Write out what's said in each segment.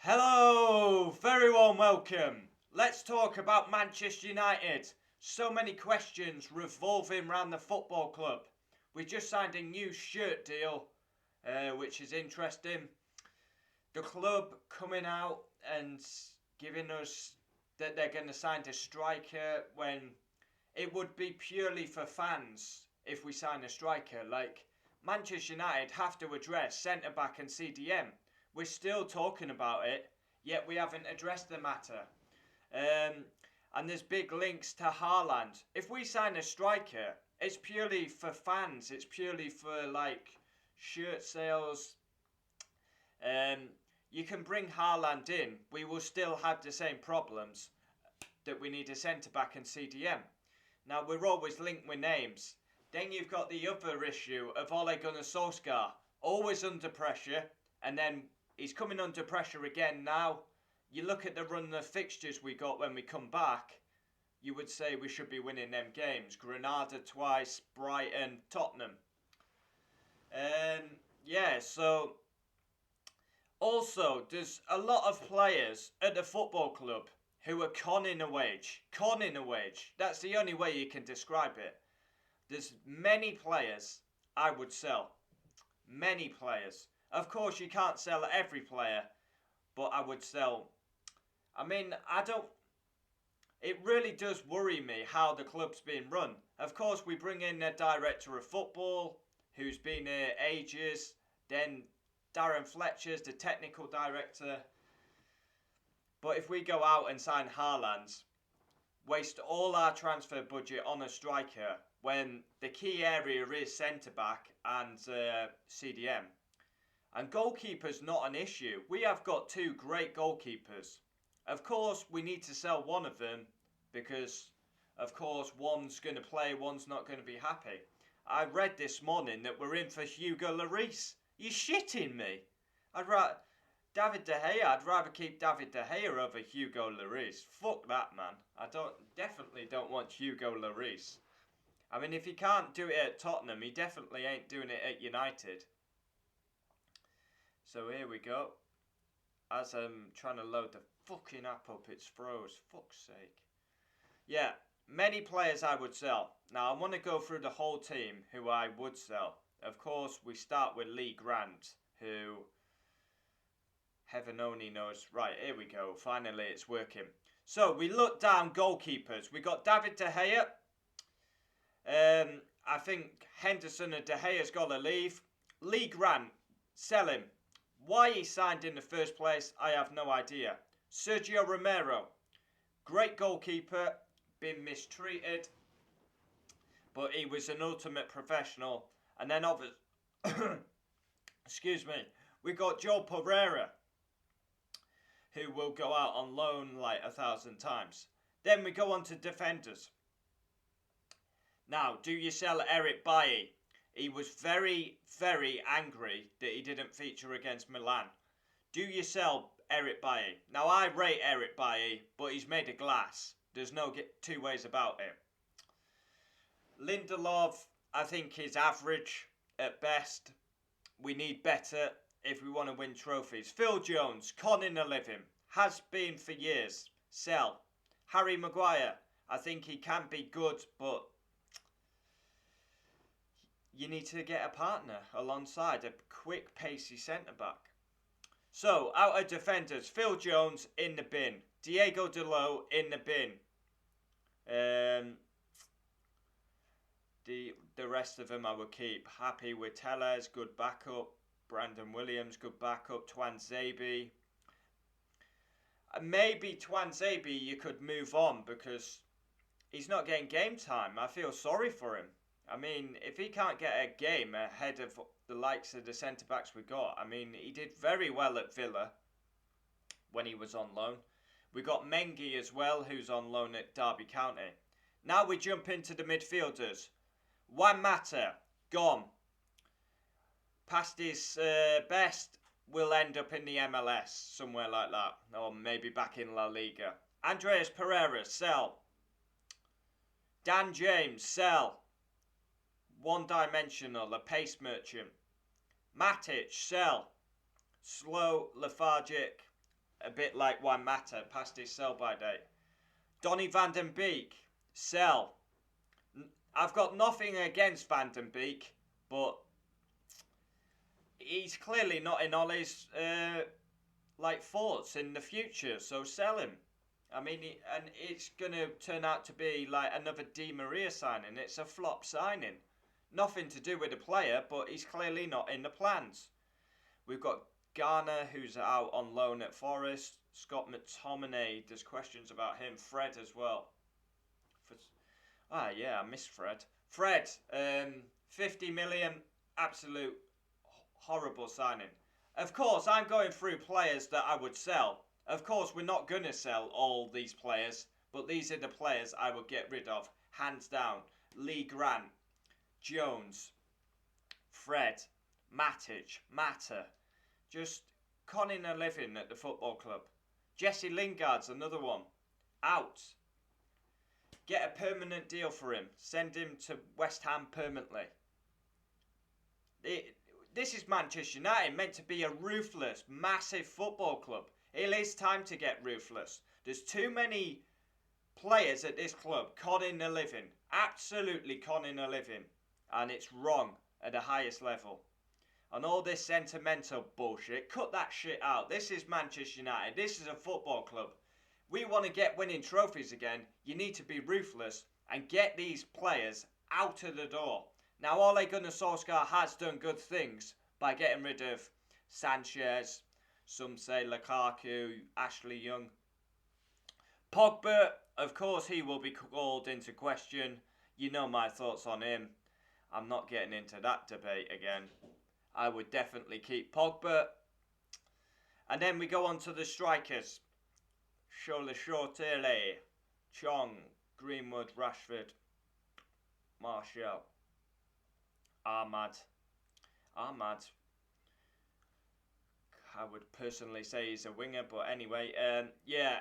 Hello, very warm welcome. Let's talk about Manchester United. So many questions revolving around the football club. We just signed a new shirt deal, which is interesting. The club coming out and giving us that they're going to sign a striker when it would be purely for fans if we sign a striker. Like, Manchester United have to address centre back and CDM. We're still talking about it, yet we haven't addressed the matter. And there's big links to Haaland. If we sign a striker, it's purely for fans. It's purely for like shirt sales. Um, you can bring Haaland in. We will still have the same problems that we need a centre back and CDM. Now we're always linked with names. Then you've got the other issue of Ole Gunnar Solskjaer, always under pressure, and then he's coming under pressure again now. You look at the run of fixtures we got when we come back, you would say we should be winning them games. Granada twice, Brighton, Tottenham. So also there's a lot of players at the football club who are conning a wage. Conning a wage. That's the only way you can describe it. There's many players I would sell. Many players. Of course, you can't sell every player, but I would sell. I don't. It really does worry me how the club's being run. Of course, we bring in a director of football who's been here ages. Then Darren Fletcher's the technical director. But if we go out and sign Haaland, waste all our transfer budget on a striker when the key area is centre back and CDM. And goalkeeper's not an issue. We have got two great goalkeepers. Of course, we need to sell one of them because, of course, one's going to play, one's not going to be happy. I read this morning that we're in for Hugo Lloris. You're shitting me. David De Gea. I'd rather keep David De Gea over Hugo Lloris. Fuck that, man. Definitely don't want Hugo Lloris. I mean, if he can't do it at Tottenham, he definitely ain't doing it at United. So here we go. As I'm trying to load the fucking app up, it's froze. Fuck's sake. Yeah, many players I would sell. Now, I want to go through the whole team who I would sell. Of course, we start with Lee Grant, who heaven only knows. Right, here we go. Finally, it's working. So, we look down goalkeepers. We got David De Gea. I think Henderson and De Gea's got to leave. Lee Grant, sell him. Why he signed in the first place, I have no idea. Sergio Romero, great goalkeeper, been mistreated, but he was an ultimate professional. And then excuse me, we got Joel Pereira, who will go out on loan like 1,000 times. Then we go on to defenders. Now, do you sell Eric Bailly? He was very, very angry that he didn't feature against Milan. Do you sell Eric Bailly? Now, I rate Eric Bailly, but he's made of glass. There's no two ways about it. Lindelof, I think, is average at best. We need better if we want to win trophies. Phil Jones, conning a living. Has been for years. Sell. Harry Maguire, I think he can be good, but you need to get a partner alongside, a quick, pacey centre-back. So, out of defenders, Phil Jones in the bin. Diego Dalot in the bin. The rest of them I would keep. Happy with Tellez, good backup. Brandon Williams, good backup. Tuanzebe. Maybe Tuanzebe you could move on because he's not getting game time. I feel sorry for him. I mean, if he can't get a game ahead of the likes of the centre-backs we got, I mean, he did very well at Villa when he was on loan. We got Mengi as well, who's on loan at Derby County. Now we jump into the midfielders. Juan Mata, gone. Past his best, will end up in the MLS, somewhere like that. Or maybe back in La Liga. Andreas Pereira, sell. Dan James, sell. One-dimensional, a pace merchant. Matic, sell. Slow, lethargic. a bit like Juan Mata, past his sell-by date. Donny van den Beek, sell. I've got nothing against Van den Beek, but he's clearly not in Ollie's thoughts in the future, so sell him. I mean, and it's going to turn out to be like another Di Maria signing. It's a flop signing. Nothing to do with the player, but he's clearly not in the plans. We've got Garner, who's out on loan at Forest. Scott McTominay, there's questions about him. Fred as well. I missed Fred. Fred, 50 million, absolute horrible signing. Of course, I'm going through players that I would sell. Of course, we're not going to sell all these players, but these are the players I would get rid of, hands down. Lee Grant, Jones, Fred, Matic, Mata, just conning a living at the football club. Jesse Lingard's another one, out. Get a permanent deal for him. Send him to West Ham permanently. This is Manchester United, meant to be a ruthless, massive football club. It is time to get ruthless. There's too many players at this club conning a living. Absolutely conning a living. And it's wrong at the highest level. And all this sentimental bullshit, cut that shit out. This is Manchester United. This is a football club. We want to get winning trophies again. You need to be ruthless and get these players out of the door. Now, Ole Gunnar Solskjaer has done good things by getting rid of Sanchez, some say Lukaku, Ashley Young. Pogba, of course, he will be called into question. You know my thoughts on him. I'm not getting into that debate again. I would definitely keep Pogba. And then we go on to the strikers. Shola Shortele, Chong, Greenwood, Rashford, Martial, Ahmad. I would personally say he's a winger, but anyway,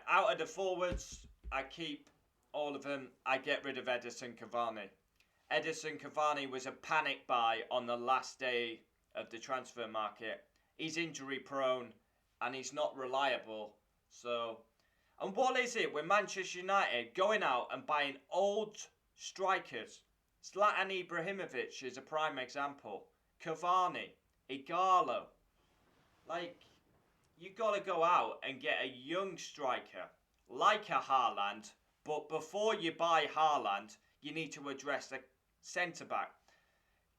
out of the forwards, I keep all of them. I get rid of Edison Cavani. Edison Cavani was a panic buy on the last day of the transfer market. He's injury prone and he's not reliable. So, and what is it with Manchester United going out and buying old strikers? Zlatan Ibrahimovic is a prime example. Cavani, Igalo. Like, you got to go out and get a young striker, like a Haaland, but before you buy Haaland, you need to address the centre-back.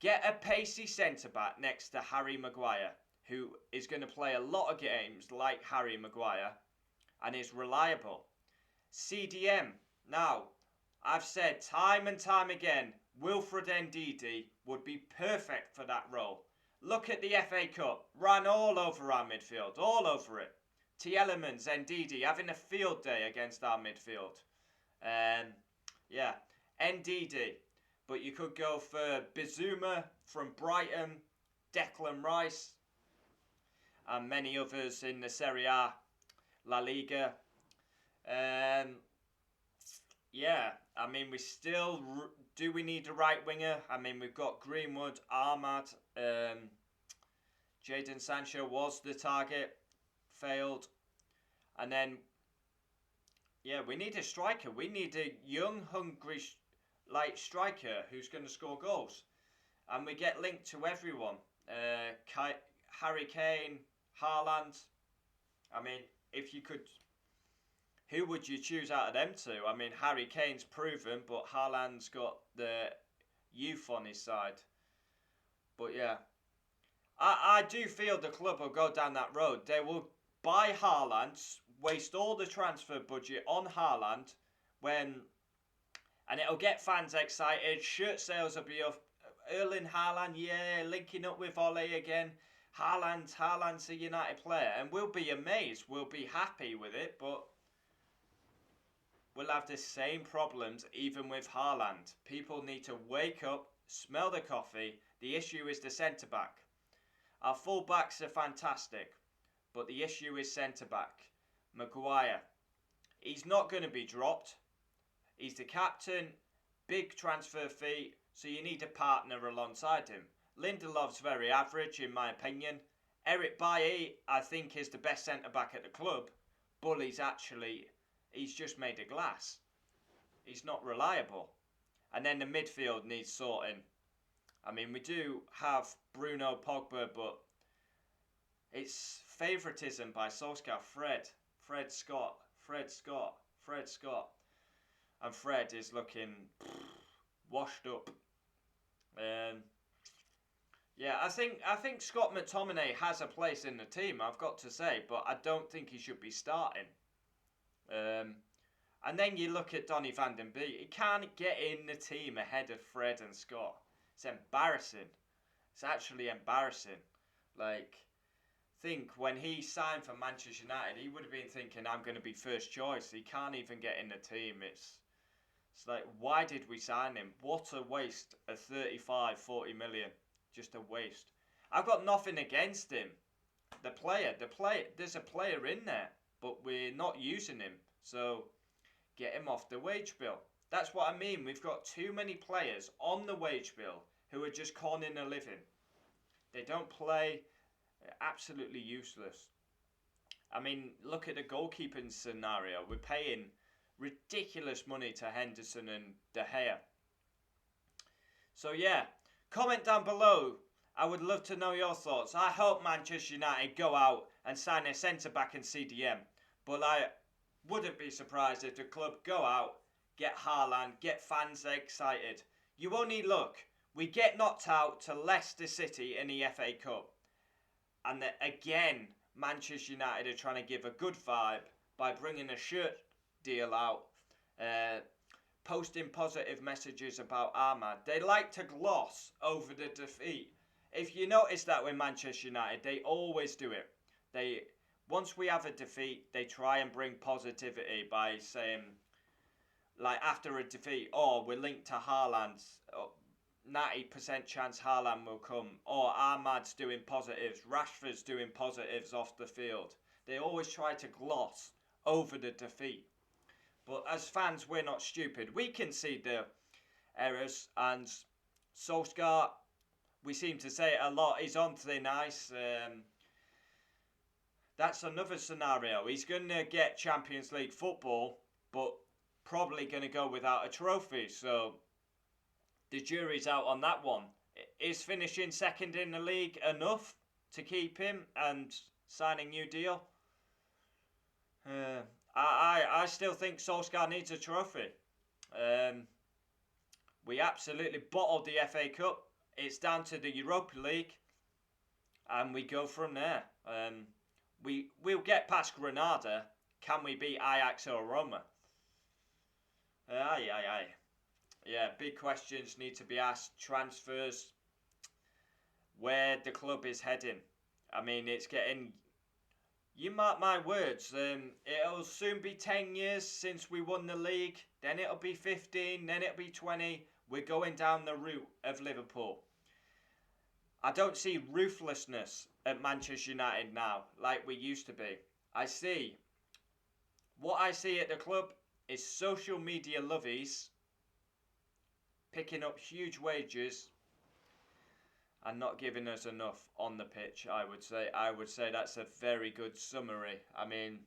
Get a pacey centre-back next to Harry Maguire, who is going to play a lot of games like Harry Maguire, and is reliable. CDM. Now, I've said time and time again, Wilfred Ndidi would be perfect for that role. Look at the FA Cup, ran all over our midfield, all over it. Tielemans, Ndidi having a field day against our midfield. Ndidi. But you could go for Bizuma from Brighton, Declan Rice, and many others in the Serie A, La Liga. We still... Do we need a right winger? We've got Greenwood, Ahmad, Jadon Sancho was the target, failed. And then, we need a striker. We need a young, hungry, striker who's going to score goals. And we get linked to everyone. Harry Kane, Haaland. If you could... Who would you choose out of them two? Harry Kane's proven, but Haaland's got the youth on his side. But yeah, I do feel the club will go down that road. They will buy Haaland, waste all the transfer budget on Haaland, and it'll get fans excited. Shirt sales will be up. Erling Haaland, linking up with Ole again. Haaland's a United player, and we'll be amazed. We'll be happy with it, but we'll have the same problems even with Haaland. People need to wake up, smell the coffee. The issue is the centre-back. Our full-backs are fantastic, but the issue is centre-back. Maguire. He's not going to be dropped. He's the captain, big transfer fee, so you need a partner alongside him. Lindelof's very average in my opinion. Eric Bailly, I think, is the best centre-back at the club, but he's just made of glass. He's not reliable. And then the midfield needs sorting. I mean, we do have Bruno Pogba, but it's favouritism by Solskjaer. Fred Scott. And Fred is looking washed up. Yeah, I think Scott McTominay has a place in the team, I've got to say, but I don't think he should be starting. And then you look at Donny van den Beek. He can't get in the team ahead of Fred and Scott. It's embarrassing. It's actually embarrassing. Like, think when he signed for Manchester United, he would have been thinking, I'm going to be first choice. He can't even get in the team. It's like, why did we sign him? What a waste of 35, 40 million. Just a waste. I've got nothing against him. The player, there's a player in there, but we're not using him. So get him off the wage bill. That's what I mean. We've got too many players on the wage bill who are just conning a living. They don't play. They're absolutely useless. I mean, look at the goalkeeping scenario. We're paying ridiculous money to Henderson and De Gea. So yeah, comment down below. I would love to know your thoughts. I hope Manchester United go out and sign a centre-back in CDM. But I wouldn't be surprised if the club go out, get Haaland, get fans excited. You only look. We get knocked out to Leicester City in the FA Cup. And again, Manchester United are trying to give a good vibe by bringing a shirt deal out, posting positive messages about Ahmad. They like to gloss over the defeat. If you notice that with Manchester United, they always do it. Once we have a defeat, they try and bring positivity by saying, like after a defeat, oh, we're linked to Haaland's 90% chance Haaland will come, or Ahmad's doing positives, Rashford's doing positives off the field. They always try to gloss over the defeat. But as fans, we're not stupid. We can see the errors, and Solskjaer, we seem to say it a lot, he's on thin ice. That's another scenario. He's going to get Champions League football, but probably going to go without a trophy. So the jury's out on that one. Is finishing second in the league enough to keep him and sign a new deal? I still think Solskjaer needs a trophy. We absolutely bottled the FA Cup. It's down to the Europa League, and we go from there. We'll get past Granada. Can we beat Ajax or Roma? Aye. Yeah, big questions need to be asked. Transfers, where the club is heading. I mean, it's getting... You mark my words, it'll soon be 10 years since we won the league. Then it'll be 15, then it'll be 20. We're going down the route of Liverpool. I don't see ruthlessness at Manchester United now like we used to be. What I see at the club is social media lovies picking up huge wages and not giving us enough on the pitch, I would say that's a very good summary. I mean,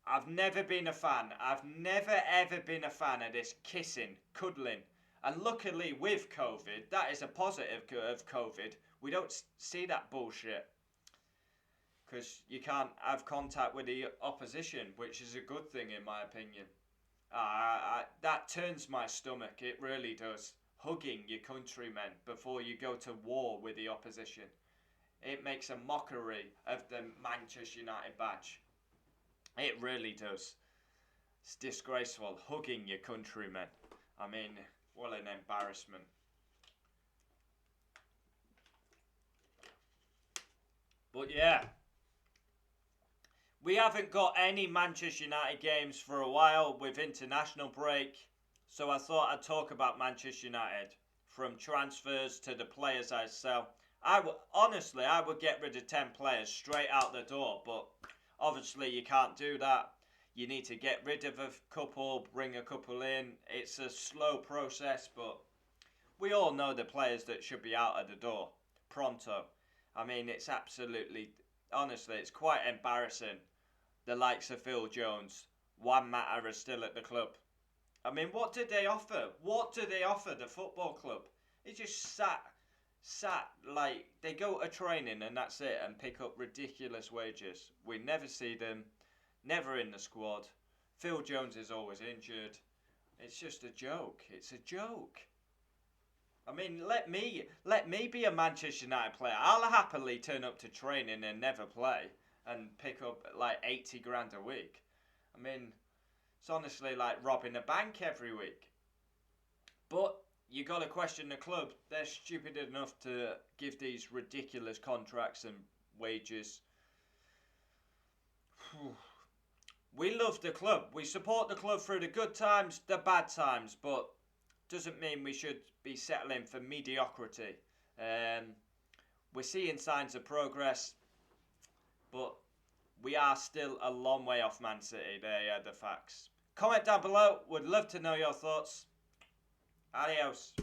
I've never been a fan. I've never ever been a fan of this kissing, cuddling. And luckily with COVID, that is a positive of COVID. We don't see that bullshit. Because you can't have contact with the opposition, which is a good thing in my opinion. That turns my stomach, it really does. Hugging your countrymen before you go to war with the opposition. It makes a mockery of the Manchester United badge. It really does. It's disgraceful, hugging your countrymen. I mean, what an embarrassment. But yeah, we haven't got any Manchester United games for a while with international break. So I thought I'd talk about Manchester United, from transfers to the players I sell. I would get rid of 10 players straight out the door, but obviously you can't do that. You need to get rid of a couple, bring a couple in. It's a slow process, but we all know the players that should be out of the door pronto. I mean, it's absolutely, honestly, it's quite embarrassing. The likes of Phil Jones, Juan Mata are still at the club. I mean, what did they offer? What do they offer the football club? They just sat like they go to training and that's it, and pick up ridiculous wages. We never see them, never in the squad. Phil Jones is always injured. It's just a joke. It's a joke. I mean, let me be a Manchester United player. I'll happily turn up to training and never play and pick up like 80 grand a week. I mean, it's honestly like robbing a bank every week. But you got to question the club. They're stupid enough to give these ridiculous contracts and wages. We love the club. We support the club through the good times, the bad times, but doesn't mean we should be settling for mediocrity. We're seeing signs of progress, but we are still a long way off Man City. They are the facts. Comment down below. Would love to know your thoughts. Adios.